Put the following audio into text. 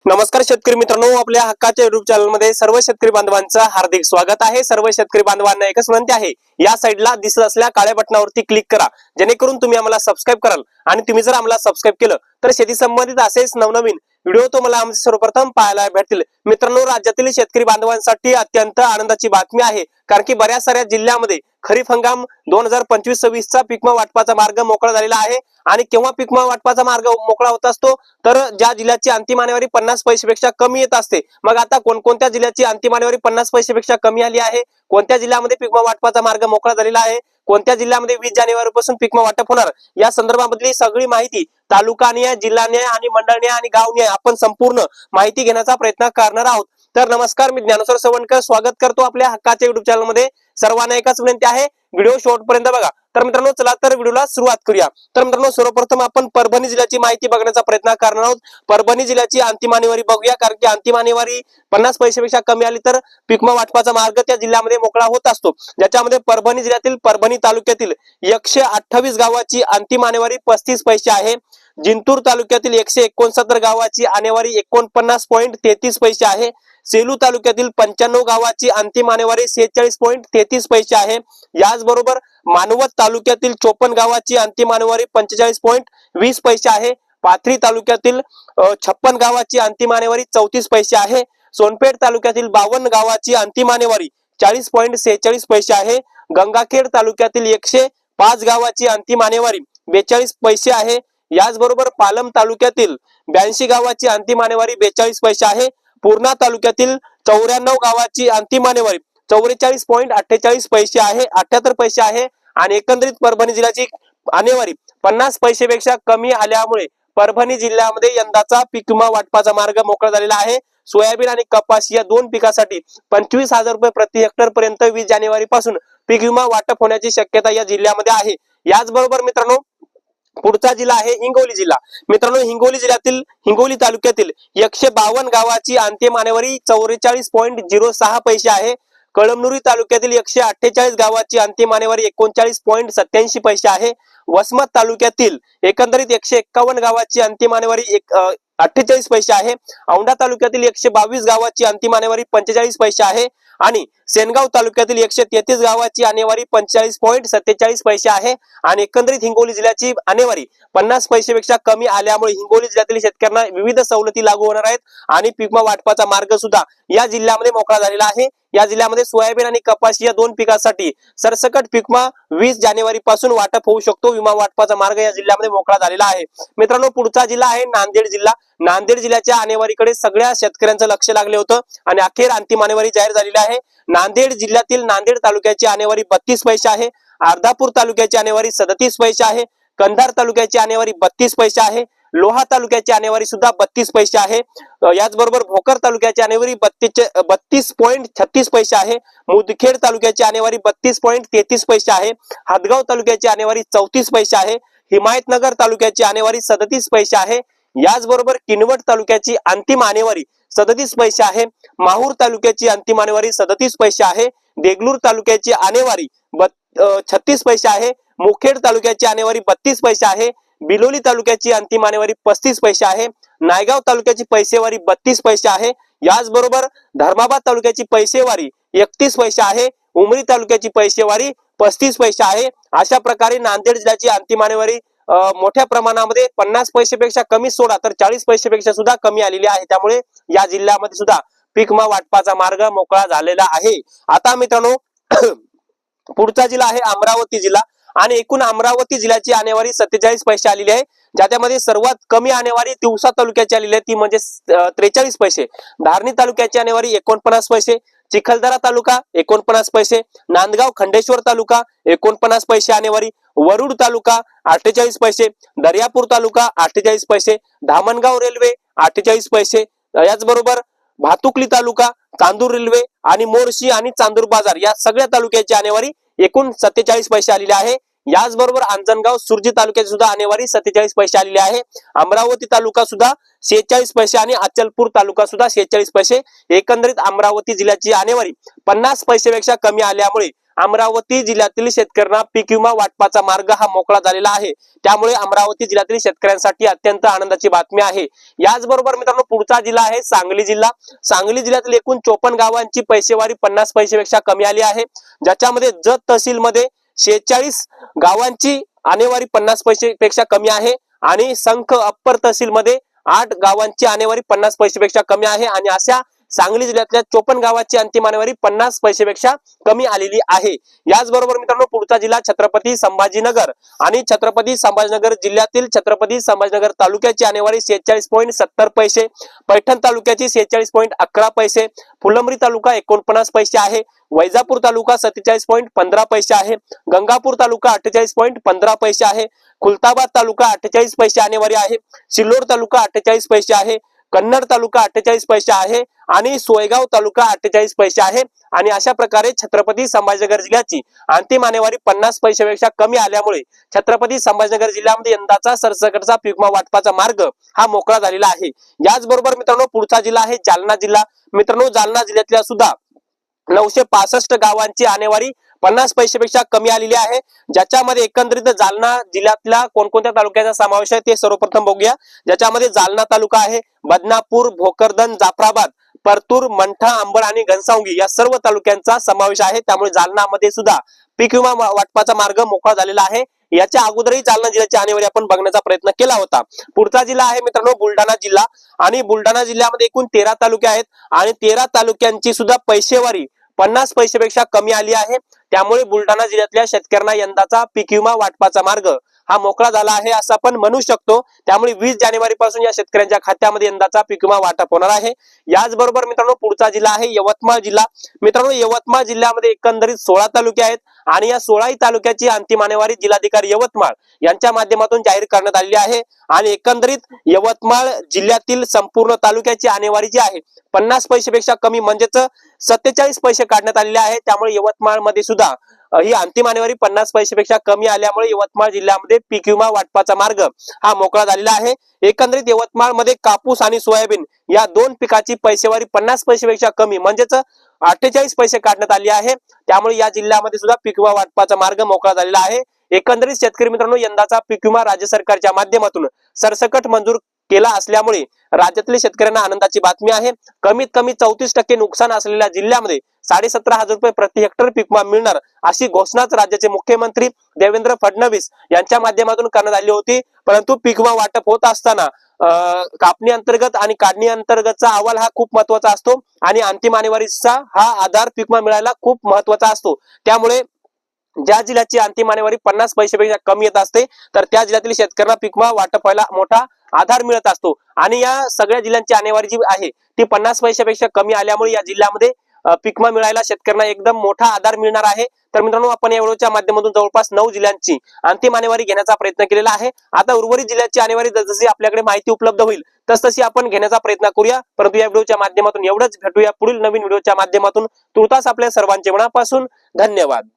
नमस्कार शेतकरी मित्रांनो, आपल्या हक्काच्या युट्यूब चॅनल मध्ये सर्व शेतकरी बांधवांचं हार्दिक स्वागत आहे। सर्व शेतकरी बांधवांना एकच विनंती आहे, या साइडला दिसत असलेल्या काळ्या बटनावरती क्लिक करा, जेणेकरून तुम्ही आम्हाला सबस्क्राइब कराल। आणि तुम्ही जर आम्हाला सबस्क्राइब केलं तर शेती संबंधित असेच नवनवीन व्हिडिओ तुम्हाला आमचे सर्वप्रथम पाहायला भेटतील। मित्रांनो, राज्यातील शेतकरी बांधवांसाठी अत्यंत आनंदाची बातमी आहे, कारण की बऱ्याच साऱ्या जिल्ह्यामध्ये खरीप हंगाम 2025-26 चा पीक वाटपाचा मार्ग मोकळा झालेला आहे। आणि केव्हा पीक वाटपाचा मार्ग मोकळा होत असतो, तर ज्या जिल्ह्याची अंतिम आणेवारी 50 पैशापेक्षा कमी येत असते। मग आता कोणकोणत्या जिल्ह्याची अंतिम आणेवारी 50 पैशापेक्षा कमी आली आहे, कोणत्या जिल्ह्यामध्ये पीक वाटपाचा मार्ग मोकळा झालेला आहे, कोणत्या जिल्ह्यामध्ये 20 जानेवारी पासून पीक वाटप होणार, या संदर्भामधली सगळी माहिती तालुकानिहाय, जिल्हानिहाय आणि मंडळनिहाय आणि गावनिहाय आपण संपूर्ण माहिती घेण्याचा प्रयत्न करणार आहोत। तर नमस्कार, मी ज्ञानेश्वर सवणकर स्वागत करतो आपल्या हक्काच्या युट्यूब चॅनल मध्ये। सर्वांना एकच विनंती आहे, व्हिडिओ शेवटपर्यंत बघा। तर मित्रांनो, चला तर व्हिडिओला सुरुवात करूया। तर मित्रांनो, सर्वप्रथम आपण परभणी जिल्ह्याची माहिती बघण्याचा प्रयत्न करणार आहोत। परभणी जिल्ह्याची अंतिम आणेवारी बघूया, कारण की अंतिम आणेवारी 50 पैशापेक्षा कमी आली तर पीक वाटपाचा मार्ग त्या जिल्ह्यामध्ये मोकळा होत असतो। ज्याच्यामध्ये परभणी जिल्ह्यातील परभणी तालुक्यातील 128 गावाची अंतिम आणेवारी 35 पैसे आहे। जिंतूर तालुक्यातील 169 गावाची आणेवारी 49.33 पैसे आहे। सेलू तालुक्यातील 95 गावाची अंतिम आणेवारी 46.33 पैसे आहे। याचबरोबर मानवत तालुक्यातील 54 गावाची अंतिम आणेवारी 45.20 पैसे आहे। पाथरी तालुक्यातील 56 गावाची अंतिम आणेवारी 34 पैसे आहे। सोनपेठ तालुक्यातील 52 गावाची अंतिम आणेवारी 40.46 पैसे आहे। गंगाखेड तालुक्यातील 105 गावाची अंतिम आणेवारी 42 पैसे आहे। याचबरोबर पालम तालुक्यातील 82 गावाची अंतिम आणेवारी 42 पैसे आहे। पूर्णा तालुक्यातील 94 गावाची अंतिम आणेवारी 44.48 पैसे आहे, 78 पैसे आहे। आणि एकंदरीत परभणी जिल्ह्याची आणेवारी 50 पैशापेक्षा कमी आल्यामुळे परभणी जिल्ह्यामध्ये यंदाचा पीक विमा वाटपाचा मार्ग मोकळा झालेला आहे। सोयाबीन आणि कपास या दोन पिकासाठी 25,000 रुपये प्रति हेक्टर पर्यंत 20 जानेवारी पासून पीक विमा वाटप होण्याची शक्यता या जिल्ह्यामध्ये आहे। याचबरोबर मित्रांनो, पुढचा जिल्हा आहे हिंगोली जिल्हा। मित्रांनो, हिंगोली जिल्ह्यातील हिंगोली तालुक्यातील 152 गावाची अंतिम आणेवारी 44.06 पैसे आहे। कळमनुरी तालुक्यातील 148 गावाची अंतिम आणेवारी 39.87 पैसे आहे। वसमत तालुक्यातील एकंदरीत 151 गावाची अंतिम आणेवारी 48 पैसे आहे। औंढा तालुक्यातील 122 गावाची अंतिम आणेवारी 45 पैसे आहे। आणि सेनगाव तालुक्यातील 133 गावाची आणेवारी 45.47 पैसे आहे। आणि एकंदरीत हिंगोली जिल्ह्याची आणेवारी 50 पैशापेक्षा कमी आल्यामुळे हिंगोली जिल्ह्यातील शेतकऱ्यांना विविध सवलती लागू होणार आहेत आणि पीक वाटपाचा मार्ग सुद्धा या जिल्ह्यामध्ये मोकळा झालेला आहे। या जिल्ह्यामध्ये सोयाबीन आणि कपास या दोन पिकासाठी सरसकट पीक विमा 20 जानेवारी पासून वाटप होऊ शकतो। विमा वाटपाचा मार्ग या जिल्ह्यामध्ये मोकळा झालेला आहे। मित्रांनो, पुढचा जिल्हा आहे नांदेड जिल्हा। नांदेड जिल्ह्याच्या आणेवारीकडे सगळ्या शेतकऱ्यांचं लक्ष लागले होतं आणि अखेर अंतिम आणेवारी जाहीर झालेली आहे। नांदेड जिल्ह्यातील नांदेड तालुक्याची आणेवारी 32 पैसे आहे। अर्धापूर तालुक्याची आणेवारी 37 पैसे आहे। कंधार तालुक्याची आणेवारी 32 पैसे आहे। लोहा तालुक्याची आणेवारी सुद्धा 32 पैसे आहे। याचबरोबर भोकर तालुक्याची आणेवारी 32.36 पैसे आहे। मुदखेड तालुक्याची आणेवारी 32.33 पैसे आहे। हातगाव तालुक्याची आणेवारी 34 पैसे आहे। हिमायतनगर तालुक्याची आणेवारी 37 पैसे आहे। याचबरोबर किनवट तालुक्याची अंतिम आणेवारी 37 पैसे आहे। माहूर तालुक्याची अंतिम आणेवारी 37 पैसे आहे। देगलूर तालुक्याची आणेवारी 36 पैसे आहे। मुखेड तालुक्याची आणेवारी 32 पैसे आहे। बिलोली तालुक्याची अंतिम आणेवारी 35 पैसे आहे। नायगाव तालुक्याची पैसेवारी 32 पैसे आहे। याचबरोबर धर्माबाद तालुक्याची पैसेवारी 31 पैसे आहे। उमरी तालुक्याची पैसेवारी 35 पैसे आहे। अशा प्रकारे नांदेड जिल्ह्याची अंतिम आणेवारी मोठ्या प्रमाणामध्ये 50 पैशापेक्षा कमी सोडा तर 40 पैशापेक्षा सुद्धा कमी आलेली आहे। त्यामुळे या जिल्ह्यामध्ये सुद्धा पीक विमा वाटपाचा मार्ग मोकळा झालेला आहे। आता मित्रांनो, पुढचा जिल्हा आहे अमरावती जिल्हा। आणि एकूण अमरावती जिल्ह्याची आणेवारी 47 पैसे आलेली आहे। ज्यामध्ये सर्वात कमी आणेवारी तिवसा तालुक्याची आलेली आहे, ती म्हणजे 43 पैसे। धारणी तालुक्याची आणेवारी 49 पैसे। चिखलदरा तालुका 49 पैसे। नांदगाव खंडेश्वर तालुका 49 पैसे आणेवारी। वरुड तालुका 48 पैसे। दर्यापूर तालुका 48 पैसे। धामणगाव रेल्वे 48 पैसे। याचबरोबर भातुकली तालुका, चांदूर रेल्वे आणि मोर्शी आणि चांदूर बाजार या सगळ्या तालुक्याची आणेवारी एकूण 47 पैसे आलेली आहे। याचबरोबर अंजनगाव सुरजी तालुक्याची सुद्धा आणेवारी 47 पैसे आलेली आहे। अमरावती तालुका सुद्धा 46 पैसे आणि अचलपूर तालुका सुद्धा 46 पैसे। एकंदरीत अमरावती जिल्ह्याची आणेवारी 50 पैशापेक्षा कमी आल्यामुळे अमरावती जिल्ह्यातील शेतकऱ्यांना पीक विमा वाटपाचा मार्ग हा मोकळा झालेला आहे। त्यामुळे अमरावती जिल्ह्यातील शेतकऱ्यांसाठी अत्यंत आनंदाची बातमी आहे। याचबरोबर मित्रांनो पुढचा जिल्हा आहे सांगली जिल्हा। सांगली जिल्ह्यातील एकूण 54 गावांची पैसेवारी 50 पैशापेक्षा कमी आली आहे, ज्याच्यामध्ये जत तहसील मध्ये 46 गावांची आणेवारी 50 पैशापेक्षा कमी आहे आणि संख अप्पर तहसील मध्ये 8 गावांची आणेवारी 50 पैशापेक्षा कमी आहे आणि अशा सांगली जिल्ह्यातल्या 54 गावाची अंतिम आणेवारी 50 पैशापेक्षा कमी आलेली आहे। याचबरोबर मित्रांनो पुढचा जिल्हा छत्रपती संभाजीनगर आणि छत्रपती संभाजीनगर जिल्ह्यातील छत्रपती संभाजीनगर तालुक्याची आणेवारी 46.70 पैसे, पैठण तालुक्याची 46.11 पैसे, फुलंब्री तालुका 49 पैसे आहे, वैजापूर तालुका 47.15 पैसे आहे, गंगापूर तालुका 48.15 पैसे आहे, खुलताबाद तालुका 48 पैसे आणेवारी आहे, सिल्लोड तालुका 48 पैसे आहे, कन्नड तालुका 48 पैसे आहे आणि सोयगाव तालुका 48 पैसे आहे आणि अशा प्रकारे छत्रपती संभाजीनगर जिल्ह्याची अंतिम आणेवारी 50 पैशापेक्षा कमी आल्यामुळे छत्रपती संभाजीनगर जिल्ह्यामध्ये यंदाचा सरसकटचा पीक विमा वाटपाचा मार्ग हा मोकळा झालेला आहे। याचबरोबर मित्रांनो पुढचा जिल्हा आहे जालना जिल्हा। मित्रांनो जालना जिल्ह्यातल्या सुद्धा 965 गावांची आणेवारी 50 पैशापेक्षा कमी आलेली आहे, ज्याच्यामध्ये एकंदरीत जालना जिल्ह्यातल्या कोणकोणत्या तालुक्याचा समावेश आहे ते सर्वप्रथम बघूया। ज्याच्यामध्ये जालना तालुका आहे, बदनापूर, भोकरदन, जाफराबाद, परतूर, मंठा, अंबड आणि घनसावंगी या सर्व तालुक्यांचा समावेश आहे। त्यामुळे जालनामध्ये सुद्धा पीक विमा वाटपाचा मार्ग मोकळा झालेला आहे। याच्या अगोदरही जालना जिल्ह्याची आणेवारी आपण बघण्याचा प्रयत्न केला होता। पुढचा जिल्हा आहे मित्रांनो बुलढाणा जिल्हा आणि बुलढाणा जिल्ह्यामध्ये एकूण 13 तालुके आहेत आणि 13 तालुक्यांची सुद्धा पैसेवारी 50 पैशापेक्षा कमी आली आहे। त्यामुळे बुलढाणा जिल्ह्यातल्या शेतकऱ्यांना यंदाचा पीक विमा वाटपाचा मार्ग हा मोकळा झाला आहे असं आपण म्हणू शकतो। त्यामुळे 20 जानेवारी पासून या शेतकऱ्यांच्या खात्यामध्ये यंदाचा पीक विमा वाटप होणार आहे। याचबरोबर मित्रांनो पुढचा जिल्हा आहे यवतमाळ जिल्हा। मित्रांनो यवतमाळ जिल्ह्यामध्ये एकंदरीत 16 तालुके आहेत आणि या 16 तालुक्याची अंतिम आणेवारी जिल्हाधिकारी यवतमाळ यांच्या माध्यमातून जाहीर करण्यात आलेली आहे आणि एकंदरीत यवतमाळ जिल्ह्यातील संपूर्ण तालुक्याची आणेवारी जी आहे 50 पैशापेक्षा कमी म्हणजेच 47 पैसे काढण्यात आलेले आहे। त्यामुळे यवतमाळ मध्ये सुद्धा ही अंतिम आणेवारी 50 पैशापेक्षा कमी आल्यामुळे यवतमाळ जिल्ह्यामध्ये पीक विमा वाटपाचा मार्ग हा मोकळा झालेला आहे। एकंदरीत यवतमाळ मध्ये कापूस आणि सोयाबीन या दोन पिकाची पैसेवारी 50 पैशापेक्षा कमी म्हणजेच 48 पैसे काढण्यात आली आहे। त्यामुळे या जिल्ह्यामध्ये सुद्धा पीक विमा वाटपाचा मार्ग मोकळा झालेला आहे। एकंदरीत शेतकरी मित्रांनो यंदाचा पीक विमा राज्य सरकारच्या माध्यमातून सरसकट मंजूर केला असल्यामुळे राज्यातील शेतकऱ्यांना आनंदाची बातमी आहे। कमीत कमी 34% नुकसान असलेल्या जिल्ह्यामध्ये 17,500 रुपये प्रति हेक्टर पीक विमा मिळणार अशी घोषणाच राज्याचे मुख्यमंत्री देवेंद्र फडणवीस यांच्या माध्यमातून करण्यात आली होती। परंतु पीक विमा वाटप होत असताना कापणी अंतर्गत आणि काढणी अंतर्गतचा अहवाल हा खूप महत्वाचा असतो आणि अंतिम आणेवारीचा हा आधार पीक विमा मिळायला खूप महत्वाचा असतो। त्यामुळे ज्या जिल्ह्याची अंतिम आणेवारी 50 पैशापेक्षा कमी येत असते तर त्या जिल्ह्यातील शेतकऱ्यांना पीक विमा वाटप व्हायला मोठा आधार मिळत असतो आणि या सगळ्या जिल्ह्यांची आणेवारी जी आहे ती 50 पैशापेक्षा कमी आल्यामुळे या जिल्ह्यामध्ये पीक विमा मिळायला शेतकऱ्यांना एकदम मोठा आधार मिळणार आहे। तर मित्रांनो आपण या व्हिडिओच्या माध्यमातून जवळपास 9 जिल्ह्यांची अंतिम आणेवारी घेण्याचा प्रयत्न केलेला आहे। आता उर्वरित जिल्ह्याची आणेवारी जशी आपल्याकडे माहिती उपलब्ध होईल तसतशी आपण घेण्याचा प्रयत्न करूया। परंतु या व्हिडिओच्या माध्यमातून एवढंच, भेटूया पुढील नवीन व्हिडिओच्या माध्यमातून। तुर्तास आपल्या सर्वांचे मनापासून धन्यवाद।